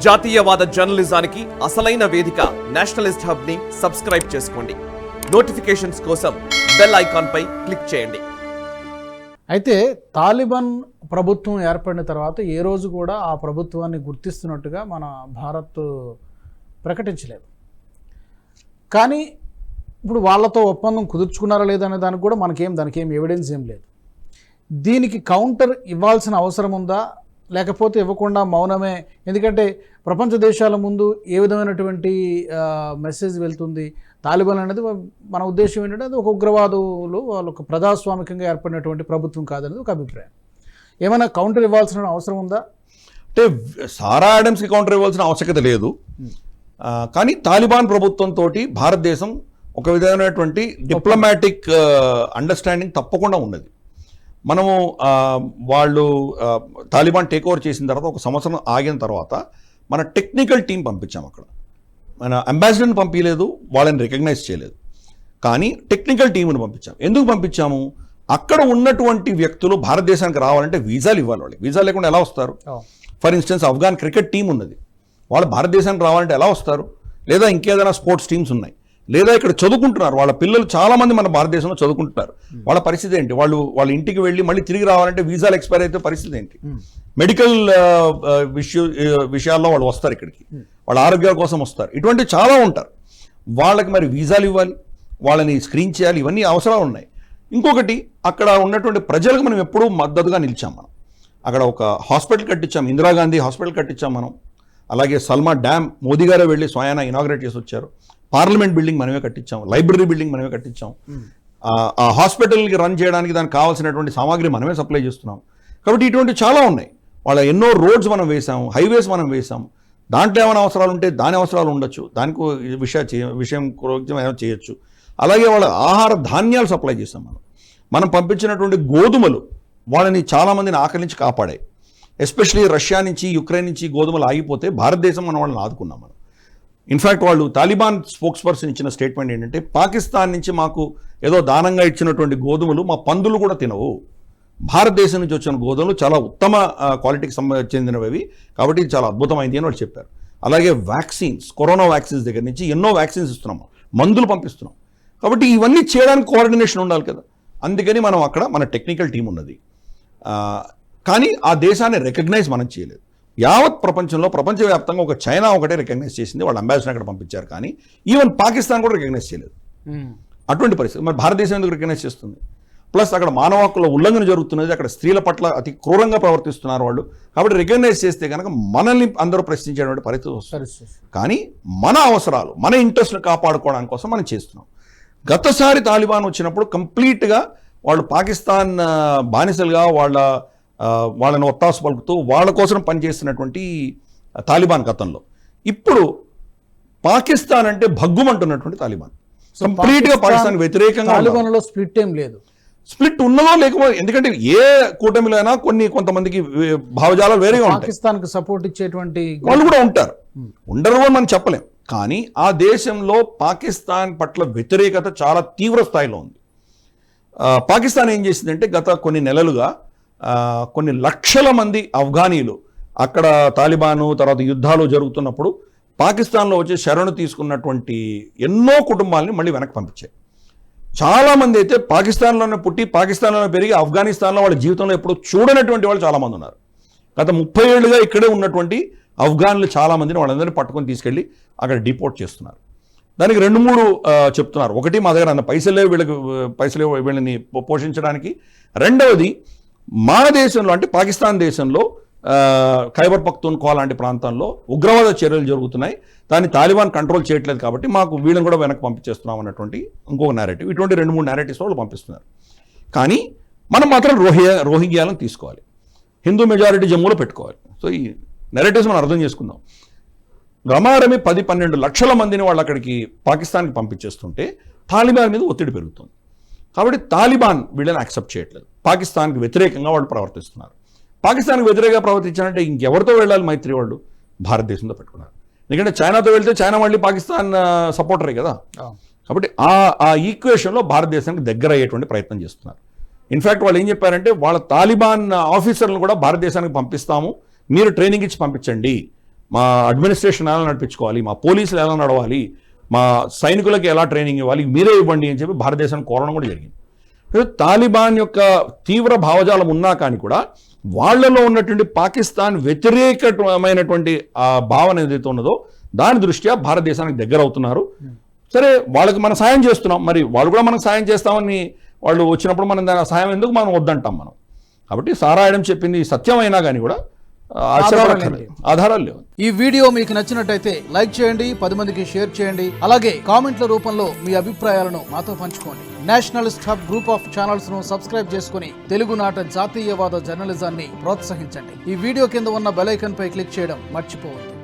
జాతీయవాద జర్నలిజానికి అసలైన వేదిక నేషనలిస్ట్ హబ్ ని సబ్స్క్రైబ్ చేసుకోండి. నోటిఫికేషన్స్ కోసం బెల్ ఐకాన్ పై క్లిక్ చేయండి. అయితే తాలిబాన్ ప్రభుత్వం ఏర్పడిన తర్వాత ఏ రోజు కూడా ఆ ప్రభుత్వాన్ని గుర్తిస్తున్నట్టుగా మన భారత్ ప్రకటించలేదు. కానీ ఇప్పుడు వాళ్ళతో ఒప్పందం కుదుర్చుకున్నారా లేదనే దానికి కూడా దానికి ఏం ఎవిడెన్స్ ఏం లేదు. దీనికి కౌంటర్ ఇవ్వాల్సిన అవసరం ఉందా, లేకపోతే ఇవ్వకుండా మౌనమే? ఎందుకంటే ప్రపంచ దేశాల ముందు ఏ విధమైనటువంటి మెసేజ్ వెళ్తుంది? తాలిబాన్ అనేది మన ఉద్దేశం ఏంటంటే అది ఒక ఉగ్రవాదులు, వాళ్ళు ఒక ప్రజాస్వామికంగా ఏర్పడినటువంటి ప్రభుత్వం కాదనేది ఒక అభిప్రాయం. ఏమైనా కౌంటర్ ఇవ్వాల్సిన అవసరం ఉందా? అంటే సారా ఆడమ్స్కి కౌంటర్ ఇవ్వాల్సిన ఆవశ్యకత లేదు. కానీ తాలిబాన్ ప్రభుత్వంతో భారతదేశం ఒక విధమైనటువంటి డిప్లొమాటిక్ అండర్స్టాండింగ్ తప్పకుండా ఉన్నది. మనము వాళ్ళు తాలిబాన్ టేక్ ఓవర్ చేసిన తర్వాత ఒక సంవత్సరం ఆగిన తర్వాత మన టెక్నికల్ టీం పంపించాము. అక్కడ మన అంబాసిడర్ని పంపించలేదు, వాళ్ళని రికగ్నైజ్ చేయలేదు. కానీ టెక్నికల్ టీంని పంపించాము. ఎందుకు పంపించాము? అక్కడ ఉన్నటువంటి వ్యక్తులు భారతదేశానికి రావాలంటే వీసాలు ఇవ్వాలి. వాళ్ళకి వీసా లేకుండా ఎలా వస్తారు? For instance Afghan cricket team ఉన్నది, వాళ్ళు భారతదేశానికి రావాలంటే ఎలా వస్తారు? లేదా ఇంకేదైనా స్పోర్ట్స్ టీమ్స్ ఉన్నాయి, లేదా ఇక్కడ చదువుకుంటున్నారు, వాళ్ళ పిల్లలు చాలామంది మన భారతదేశంలో చదువుకుంటున్నారు. వాళ్ళ పరిస్థితి ఏంటి? వాళ్ళ ఇంటికి వెళ్ళి మళ్ళీ తిరిగి రావాలంటే వీసాలు ఎక్స్పైర్ అయితే పరిస్థితి ఏంటి? మెడికల్ విషయాల్లో వాళ్ళు వస్తారు ఇక్కడికి, వాళ్ళ ఆరోగ్యాల కోసం వస్తారు. ఇటువంటివి చాలా ఉంటారు. వాళ్ళకి మరి వీసాలు ఇవ్వాలి, వాళ్ళని స్క్రీన్ చేయాలి, ఇవన్నీ అవసరాలు ఉన్నాయి. ఇంకొకటి, అక్కడ ఉన్నటువంటి ప్రజలకు మనం ఎప్పుడూ మద్దతుగా నిలిచాం. మనం అక్కడ ఒక హాస్పిటల్ కట్టించాం, ఇందిరాగాంధీ హాస్పిటల్ కట్టించాం మనం. అలాగే సల్మా డ్యామ్ మోదీ గారే వెళ్ళి స్వయానా ఇనాగ్రేట్ చేసి వచ్చారు. పార్లమెంట్ బిల్డింగ్ మనమే కట్టించాం, లైబ్రరీ బిల్డింగ్ మనమే కట్టించాం. ఆ హాస్పిటల్కి రన్ చేయడానికి దానికి కావాల్సినటువంటి సామాగ్రి మనమే సప్లై చేస్తున్నాం. కాబట్టి ఇటువంటి చాలా ఉన్నాయి. వాళ్ళ ఎన్నో రోడ్స్ మనం వేసాం, హైవేస్ మనం వేసాం. దాంట్లో ఏమైనా అవసరాలు ఉంటే దాని అవసరాలు ఉండొచ్చు, దానికి విషయం ఏమైనా చేయొచ్చు. అలాగే వాళ్ళ ఆహార ధాన్యాలు సప్లై చేసాం. మనం పంపించినటువంటి గోధుమలు వాళ్ళని చాలామందిని ఆకలించి కాపాడాయి. ఎస్పెషలీ రష్యా నుంచి, యుక్రెయిన్ నుంచి గోధుమలు ఆగిపోతే భారతదేశం మనం వాళ్ళని ఆదుకున్నాం. మనం ఇన్ఫ్యాక్ట్ వాళ్ళు తాలిబాన్ స్పోక్స్ పర్సన్ ఇచ్చిన స్టేట్మెంట్ ఏంటంటే, పాకిస్తాన్ నుంచి మాకు ఏదో దానంగా ఇచ్చినటువంటి గోధుమలు మా పందులు కూడా తినవు, భారతదేశం నుంచి వచ్చిన గోధుమలు చాలా ఉత్తమ క్వాలిటీకి చెందినవి, కాబట్టి ఇది చాలా అద్భుతమైంది అని వాళ్ళు చెప్పారు. అలాగే వ్యాక్సిన్స్, కరోనా వ్యాక్సిన్స్ దగ్గర నుంచి ఎన్నో వ్యాక్సిన్స్ ఇస్తున్నాము, మందులు పంపిస్తున్నాం. కాబట్టి ఇవన్నీ చేయడానికి కోఆర్డినేషన్ ఉండాలి కదా. అందుకని మనం అక్కడ మన టెక్నికల్ టీం ఉన్నది. కానీ ఆ దేశాన్ని రికగ్నైజ్ మనం చేయలేదు. యావత్ ప్రపంచంలో, ప్రపంచవ్యాప్తంగా ఒక చైనా ఒకటే రికగ్నైజ్ చేసింది, వాళ్ళ అంబాసిడర్ అక్కడ పంపించారు. కానీ ఈవెన్ పాకిస్తాన్ కూడా రికగ్నైజ్ చేయలేదు. అటువంటి పరిస్థితి మరి భారతదేశం ఎందుకు రికగ్నైజ్ చేస్తుంది? ప్లస్ అక్కడ మానవ హక్కుల ఉల్లంఘన జరుగుతున్నది, అక్కడ స్త్రీల పట్ల అతి క్రూరంగా ప్రవర్తిస్తున్నారు వాళ్ళు. కాబట్టి రికగ్నైజ్ చేస్తే కనుక మనల్ని అందరూ ప్రశ్నించేటువంటి పరిస్థితి వస్తుంది. కానీ మన అవసరాలు, మన ఇంట్రెస్ట్ని కాపాడుకోవడానికి కోసం మనం చేస్తున్నాం. గతసారి తాలిబాన్ వచ్చినప్పుడు కంప్లీట్గా వాళ్ళు పాకిస్తాన్ బానిసలుగా వాళ్ళని ఒత్తాసు పలుకుతూ వాళ్ళ కోసం పనిచేస్తున్నటువంటి తాలిబాన్ గతంలో. ఇప్పుడు పాకిస్తాన్ అంటే భగ్గుమంటున్నటువంటి తాలిబాన్ కంప్లీట్గా పాకిస్తాన్ వ్యతిరేకంగా. తాలిబాన్లో స్ప్లిట్ ఏం లేదు. స్ప్లిట్ ఉన్నదో లేకపోతే, ఎందుకంటే ఏ కూటమిలో అయినా కొంతమందికి భావజాలాలు వేరేగా ఉంటాయి. పాకిస్తాన్కి సపోర్ట్ ఇచ్చేటువంటి వాళ్ళు కూడా ఉంటారు, ఉండరు అని మనం చెప్పలేం. కానీ ఆ దేశంలో పాకిస్తాన్ పట్ల వ్యతిరేకత చాలా తీవ్ర స్థాయిలో ఉంది. పాకిస్తాన్ ఏం చేసిందంటే గత కొన్ని నెలలుగా కొన్ని లక్షల మంది ఆఫ్ఘనీలు అక్కడ తాలిబాను తర్వాత యుద్ధాలు జరుగుతున్నప్పుడు పాకిస్తాన్లో వచ్చి శరణు తీసుకున్నటువంటి ఎన్నో కుటుంబాలని మళ్ళీ వెనక్కి పంపించాయి. చాలామంది అయితే పాకిస్తాన్లోనే పుట్టి పాకిస్తాన్లోనే పెరిగి ఆఫ్ఘనిస్తాన్లో వాళ్ళ జీవితంలో ఎప్పుడు చూడనటువంటి వాళ్ళు చాలామంది ఉన్నారు. గత 30 ఏళ్ళుగా ఇక్కడే ఉన్నటువంటి ఆఫ్ఘన్లు చాలామందిని వాళ్ళందరినీ పట్టుకొని తీసుకెళ్ళి అక్కడ డిపోర్ట్ చేస్తున్నారు. దానికి 2-3 చెప్తున్నారు. ఒకటి, మా దగ్గర అన్న పైసలే వీళ్ళని పోషించడానికి. రెండవది, మా దేశంలో అంటే పాకిస్తాన్ దేశంలో ఖైబర్ పఖ్తూన్ఖ్వా లాంటి ప్రాంతంలో ఉగ్రవాద చర్యలు జరుగుతున్నాయి, దాన్ని తాలిబాన్ కంట్రోల్ చేయట్లేదు, కాబట్టి మాకు వీళ్ళని కూడా వెనక్కి పంపించేస్తున్నాం అన్నటువంటి ఇంకొక నేరేటివ్. ఇటువంటి 2-3 నేరేటివ్స్ వాళ్ళు పంపిస్తున్నారు. కానీ మనం మాత్రం రోహింగ్యాలను తీసుకోవాలి, హిందూ మెజారిటీ జమ్మూలో పెట్టుకోవాలి. సో ఈ నెరేటివ్స్ మనం అర్థం చేసుకుందాం. రమారమి 10-12 లక్షల మందిని వాళ్ళు అక్కడికి పాకిస్తాన్కి పంపించేస్తుంటే తాలిబాన్ మీద ఒత్తిడి పెరుగుతుంది. కాబట్టి తాలిబాన్ వీళ్ళని యాక్సెప్ట్ చేయట్లేదు, పాకిస్తాన్కి వ్యతిరేకంగా వాళ్ళు ప్రవర్తిస్తున్నారు. పాకిస్తాన్కి వ్యతిరేకంగా ప్రవర్తించాలంటే ఇంకెవరితో వెళ్ళాలి మైత్రి? వాళ్ళు భారతదేశంతో పెట్టుకున్నారు. ఎందుకంటే చైనాతో వెళ్తే చైనా మళ్ళీ పాకిస్తాన్ సపోర్టరే కదా. కాబట్టి ఆ ఈక్వేషన్లో భారతదేశానికి దగ్గర అయ్యేటువంటి ప్రయత్నం చేస్తున్నారు. ఇన్ఫ్యాక్ట్ వాళ్ళు ఏం చెప్పారంటే, వాళ్ళ తాలిబాన్ ఆఫీసర్లను కూడా భారతదేశానికి పంపిస్తాము, మీరు ట్రైనింగ్ ఇచ్చి పంపించండి, మా అడ్మినిస్ట్రేషన్ ఎలా నడిపించుకోవాలి, మా పోలీసులు ఎలా నడవాలి, మా సైనికులకి ఎలా ట్రైనింగ్ ఇవ్వాలి, మీరే ఇవ్వండి అని చెప్పి భారతదేశాన్ని కోరడం కూడా జరిగింది. తాలిబాన్ యొక్క తీవ్ర భావజాలం ఉన్నా కానీ కూడా వాళ్ళలో ఉన్నటువంటి పాకిస్తాన్ వ్యతిరేకమైనటువంటి ఆ భావన ఏదైతే ఉన్నదో దాని దృష్ట్యా భారతదేశానికి దగ్గర అవుతున్నారు. సరే, వాళ్ళకి మనం సాయం చేస్తున్నాం, మరి వాళ్ళు కూడా మనకు సాయం చేస్తామని వాళ్ళు వచ్చినప్పుడు మనం దాని సాయం ఎందుకు మనం వద్దంటాం మనం. కాబట్టి సారాయడం చెప్పింది సత్యమైనా కానీ కూడా ఆధారాలు లేవు. ఈ వీడియో మీకు నచ్చినట్టయితే లైక్ చేయండి, 10 మందికి షేర్ చేయండి, అలాగే కామెంట్ల రూపంలో మీ అభిప్రాయాలను మాతో పంచుకోండి. Nationalist hub group of channels ను సబ్స్క్రైబ్ చేసుకుని తెలుగునాట జాతీయవాద జర్నలిజాన్ని ప్రోత్సహించండి. ఈ వీడియో కింద ఉన్న బెల్ ఐకాన్ పై క్లిక్ చేయడం మర్చిపోవద్దు.